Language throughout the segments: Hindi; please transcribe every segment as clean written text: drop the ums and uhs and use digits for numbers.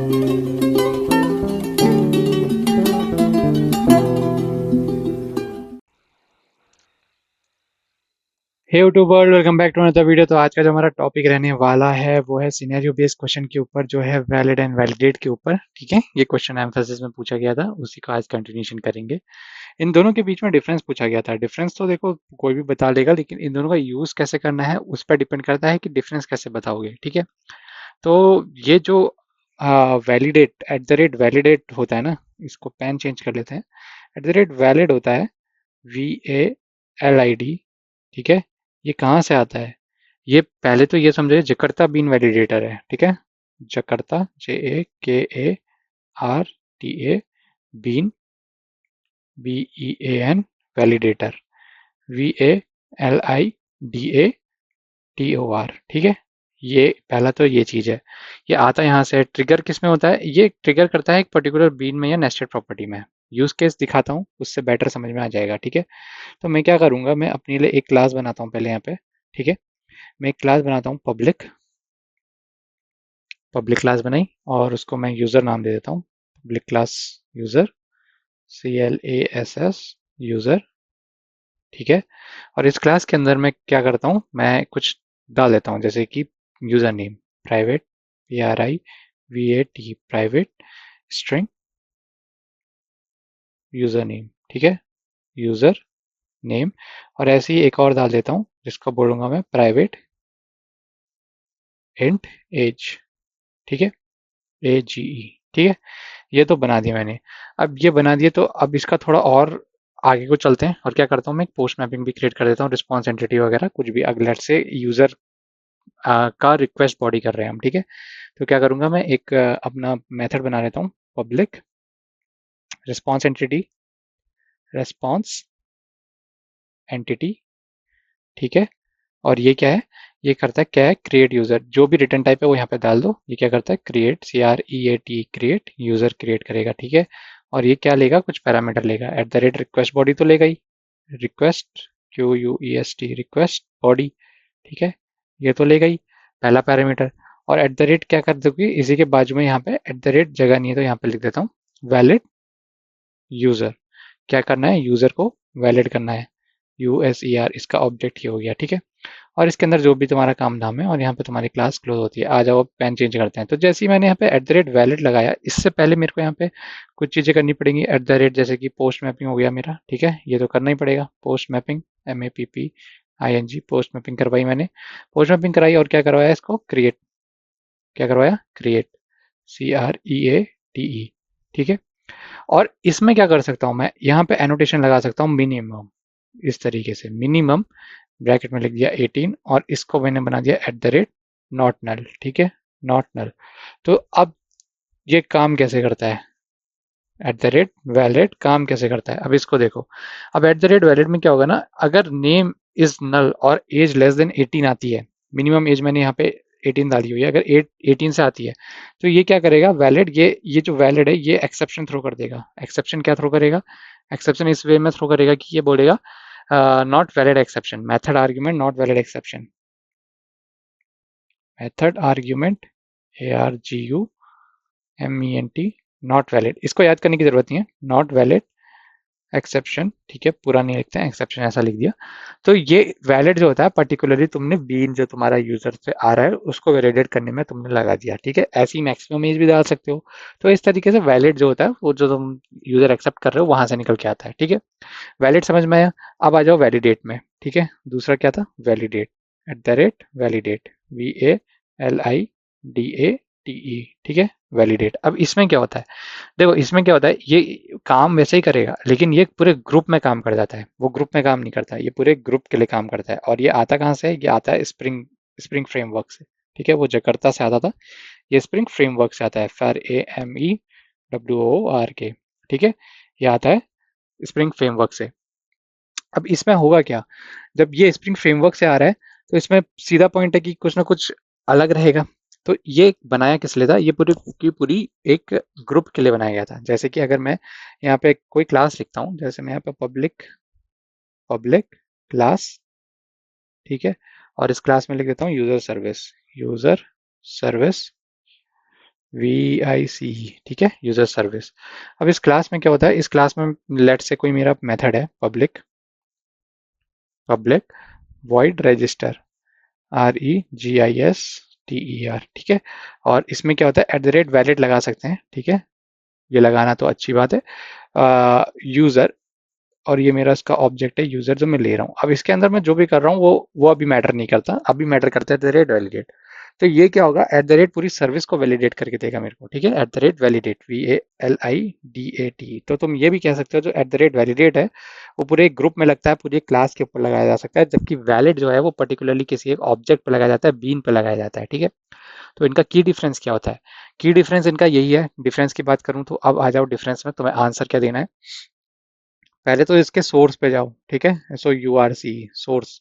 Hey YouTube world, welcome back to another video. तो आज का जो हमारा टॉपिक रहने वाला है वो है सिनेरियो बेस्ड क्वेश्चन के ऊपर, जो है वैलिड एंड वैलिडेट के ऊपर। ठीक है, ये क्वेश्चन एम्फेसिस में पूछा गया था, उसी का आज कंटिन्यूशन करेंगे। इन दोनों के बीच में डिफरेंस पूछा गया था। डिफरेंस तो देखो कोई भी बता देगा, लेकिन इन दोनों का यूज कैसे करना है उस पर डिपेंड करता है कि डिफरेंस कैसे बताओगे। ठीक है, तो ये जो validate eight the rate validate होता है ना, इसको पेन चेंज कर लेते हैं। एट द रेट वैलिड होता है VALID। ठीक है, ये कहाँ से आता है? ये पहले तो ये समझे जकर्ता बीन वैलिडेटर है। ठीक है, Jakarta JAKARTA bean BEAN validator VALIDATOR। ठीक है, ये पहला तो ये चीज है। ये आता यहाँ से। ट्रिगर किस में होता है? ये ट्रिगर करता है एक पर्टिकुलर बीन में या नेस्टेड प्रॉपर्टी में। यूज केस दिखाता हूँ, उससे बेटर समझ में आ जाएगा। ठीक है, तो मैं क्या करूंगा, मैं अपने लिए एक क्लास बनाता हूँ पहले यहाँ पे। ठीक है, मैं एक क्लास बनाता हूँ पब्लिक। पब्लिक क्लास बनाई और उसको मैं यूज़र नाम दे देता हूँ, public class user, CLASS user. ठीक है, और इस क्लास के अंदर मैं क्या करता हूँ, मैं कुछ डाल देता हूँ, जैसे कि user name private, PRIVAT private string user name. ठीक है, यूज़र नेम। और ऐसे ही एक और डाल देता हूँ जिसको बोलूँगा मैं प्राइवेट इंट एज। ठीक है, AGE। ठीक है, ये तो बना दिया मैंने। अब ये बना दिया, तो अब इसका थोड़ा और आगे को चलते हैं और क्या करता हूँ, मैं एक पोस्ट मैपिंग भी क्रिएट कर देता हूँ, रिस्पॉन्स एंटिटी वगैरह कुछ भी। अगले से यूजर का रिक्वेस्ट बॉडी कर रहे हैं हम। ठीक है, तो क्या करूंगा, मैं एक अपना मेथड बना लेता हूँ, public response entity, response entity. ठीक है, और ये क्या है, ये करता है क्या है, क्रिएट यूजर। जो भी रिटर्न टाइप है वो यहाँ पे डाल दो। ये क्या करता है, create, CREAT create user create करेगा। ठीक है, और ये क्या लेगा, कुछ पैरामीटर लेगा। Eight the rate request body तो लेगा ही, रिक्वेस्ट QUEST रिक्वेस्ट बॉडी। ठीक है, ये तो लेगा ही पहला पैरामीटर। और एट द रेट क्या कर दोगे, इसी के बाजू में यहाँ पे एट द रेट जगह नहीं है तो यहाँ पे लिख देता हूँ वैलिड यूजर। क्या करना है, यूजर को वैलिड करना है, USER। इसका ऑब्जेक्ट ये हो गया। ठीक है, और इसके अंदर जो भी तुम्हारा काम धाम है, और यहाँ पे तुम्हारी क्लास क्लोज होती है। आ जाओ, पेन चेंज करते हैं। तो जैसे ही मैंने यहाँ पे एट द रेट वैलिड लगाया, इससे पहले मेरे को यहाँ पे कुछ चीज़ें करनी पड़ेंगी एट द रेट, जैसे कि पोस्ट मैपिंग हो गया मेरा। ठीक है, ये तो करना ही पड़ेगा, post mapping, MAPPING post mapping करवाई मैंने। पोस्ट मैपिंग कराई और क्या करवाया, इसको क्रिएट, क्या करवाया, क्रिएट, CREATE। ठीक है, और इसमें क्या कर सकता हूँ, मैं यहाँ पे एनोटेशन लगा सकता हूँ मिनिमम, इस तरीके से मिनिमम ब्रैकेट में लिख दिया 18, और इसको मैंने बना दिया at the rate not null. ठीक है, नॉट नल। तो अब ये काम कैसे करता है, एट द रेट वैलिड काम कैसे करता है, अब इसको देखो। अब एट द रेट वैलिड में क्या होगा ना, अगर नेम इज नल और एज लेस देन 18 आती है, मिनिमम एज मैंने यहाँ पे 18 डाली हुई है, अगर 18 से आती है तो ये क्या करेगा, वैलिड, ये जो वैलिड है ये एक्सेप्शन थ्रो कर देगा। एक्सेप्शन क्या थ्रो करेगा, एक्सेप्शन इस वे में थ्रो करेगा कि ये बोलेगा not valid exception, method argument not valid exception, method argument ARGUMENT not valid. इसको याद करने की जरूरत नहीं है, नॉट वैलिड एक्सेप्शन। ठीक है, पूरा नहीं लिखते हैं, एक्सेप्शन ऐसा लिख दिया। तो ये वैलिड जो होता है, पर्टिकुलरली तुमने बीन जो तुम्हारा यूजर से आ रहा है उसको वैलिडेट करने में तुमने लगा दिया। ठीक है, ऐसी मैक्सिमम एज भी डाल सकते हो। तो इस तरीके से वैलिड जो होता है, वो जो तुम यूजर एक्सेप्ट कर रहे हो वहां से निकल के आता है। ठीक है, वैलिड समझ में आया। अब आ जाओ वैलिडेट में। ठीक है, दूसरा क्या था, validate, eight the rate validate, VALIDATE। ठीक है, वैलिडेट। अब इसमें क्या होता है, देखो इसमें क्या होता है, ये काम वैसे ही करेगा, लेकिन ये पूरे ग्रुप में काम कर जाता है, वो ग्रुप में काम नहीं करता है, ये पूरे ग्रुप के लिए काम करता है। और ये आता कहाँ से है, ये आता है स्प्रिंग, स्प्रिंग फ्रेमवर्क से। ठीक है, वो जकार्ता से आता था, ये स्प्रिंग फ्रेमवर्क से आता है, FRAMEWORK। ठीक है, ये आता है स्प्रिंग फ्रेमवर्क से। अब इसमें होगा क्या, जब ये स्प्रिंग फ्रेमवर्क से आ रहा है तो इसमें सीधा पॉइंट है कि कुछ ना कुछ अलग रहेगा। तो ये बनाया किस लिए था, ये पूरी की पूरी एक ग्रुप के लिए बनाया गया था। जैसे कि अगर मैं यहाँ पे कोई क्लास लिखता हूँ, जैसे मैं यहाँ पे पब्लिक, पब्लिक क्लास। ठीक है, और इस क्लास में लिख देता हूँ user service, user service VICE, ठीक है, यूजर सर्विस। अब इस क्लास में क्या होता है, इस क्लास में लेट से कोई मेरा मेथड है public, public void register, REGISTER, ठीक है। और इसमें क्या होता है, एट द रेट वैलिड लगा सकते हैं, ठीक है, ये लगाना तो अच्छी बात है। यूजर, और ये मेरा इसका ऑब्जेक्ट है यूजर जो मैं ले रहा हूँ। अब इसके अंदर मैं जो भी कर रहा हूँ वो अभी मैटर नहीं करता, अभी मैटर करता है एट द रेट वैलिडेट। तो ये क्या होगा, एट द रेट पूरी सर्विस को वैलिडेट करके देगा मेरे को, ठीक है, eight the rate validate, VALIDAT। तो तुम ये भी कह सकते हो जो एट द रेट वैलिडेट है वो पूरे एक ग्रुप में लगता है, पूरी एक क्लास के ऊपर लगाया जा सकता है, जबकि वैलिड जो है वो पर्टिकुलरली किसी एक ऑब्जेक्ट पे लगाया जाता है, बीन पे लगाया जाता है, ठीक है। तो इनका की डिफरेंस क्या होता है, की डिफरेंस इनका यही है। डिफरेंस की बात करूं तो अब आ जाओ डिफरेंस में, तुम्हें आंसर क्या देना है। पहले तो इसके सोर्स पे जाओ, ठीक है, SOURC, source,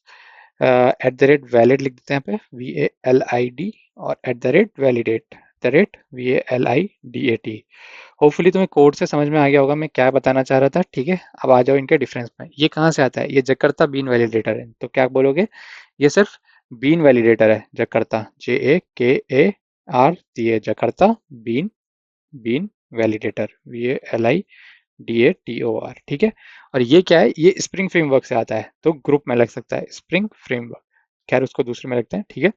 eight the rate valid लिख देते हैं यहाँ पे, VALID, और eight the rate validate, the rate VALIDAT। Hopefully तुम्हें कोड से समझ में आ गया होगा मैं क्या बताना चाह रहा था, ठीक है। अब आ जाओ इनके डिफरेंस में, ये कहाँ से आता है, ये जकर्ता बीन वैलिडेटर है, तो क्या बोलोगे, ये सिर्फ बीन वैलिडेटर है, Jakarta, JAKARTA, Jakarta bean, bean validator, VALIDATOR, ठीक है। और ये क्या है, ये स्प्रिंग फ्रेमवर्क से आता है, तो ग्रुप में लग सकता है, स्प्रिंग फ्रेमवर्क, खैर उसको दूसरे में लगते हैं, ठीक है।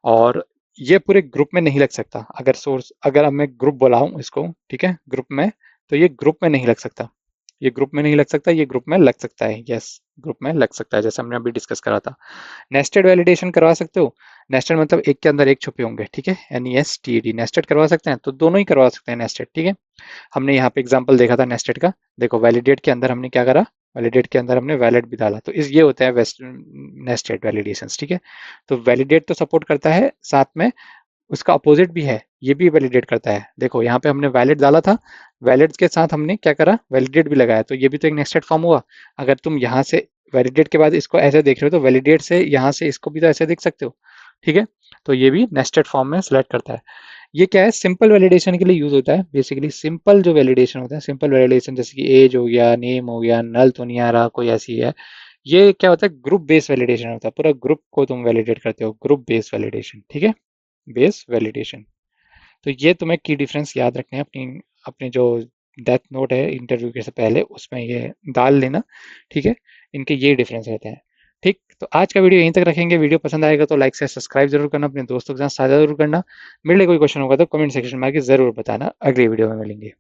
और ये पूरे ग्रुप में नहीं लग सकता, अगर सोर्स, अगर अब मैं ग्रुप बुलाऊं इसको, ठीक है, ग्रुप में, तो ये ग्रुप में नहीं लग सकता, ये ग्रुप में नहीं लग सकता, ये ग्रुप में लग सकता है, यस, ग्रुप में लग सकता है, जैसे हमने अभी डिस्कस करा था। नेस्टेड वैलिडेशन करवा सकते हो, नेस्टेड मतलब एक के अंदर एक छुपे होंगे, ठीक है, NESTED, नेस्टेड करवा सकते हैं, तो दोनों ही करवा सकते हैं नेस्टेड, ठीक है। हमने यहाँ पे एग्जांपल देखा था नेस्टेड का, देखो वैलिडेट के अंदर हमने क्या करा, वैलिडेट के अंदर हमने वैलिड भी डाला, तो इस ये होता है वेस्ट नेस्टेड वैलिडेशंस, ठीक है। तो वैलिडेट तो सपोर्ट करता है, साथ में उसका अपोजिट भी है, ये भी वैलिडेट करता है। देखो यहाँ पे हमने वैलिड डाला था, वैलिड के साथ हमने क्या करा, वैलिडेट भी लगाया, तो ये भी तो एक नेस्टेड फॉर्म हुआ। अगर तुम यहाँ से वैलिडेट के बाद इसको ऐसे देख रहे हो, तो वैलिडेट से यहाँ से इसको भी तो ऐसे देख सकते हो, ठीक है। तो ये भी नेस्टेड फॉर्म में सिलेक्ट करता है। ये क्या है, सिंपल वैलिडेशन के लिए यूज होता है, बेसिकली सिंपल जो वैलिडेशन होता है, सिंपल वैलिडेशन जैसे कि एज हो गया, नेम हो गया, नल तो नहीं आ रहा कोई ऐसी है। ये क्या होता है, ग्रुप बेस्ड वैलिडेशन होता है, पूरा ग्रुप को तुम वैलिडेट करते हो, ग्रुप बेस्ड वैलिडेशन, ठीक है, बेस वैलिडेशन। तो ये तुम्हें की डिफरेंस याद रखने हैं, अपनी अपने जो डेथ नोट है इंटरव्यू के से पहले उसमें ये डाल लेना, ठीक है। इनके ये डिफरेंस रहते हैं, ठीक। तो आज का वीडियो यहीं तक रखेंगे, वीडियो पसंद आएगा तो लाइक से सब्सक्राइब जरूर करना, अपने दोस्तों के साथ साझा जरूर करना। मेरे लिए कोई क्वेश्चन होगा तो कमेंट सेक्शन में आके जरूर बताना, अगली वीडियो में मिलेंगे।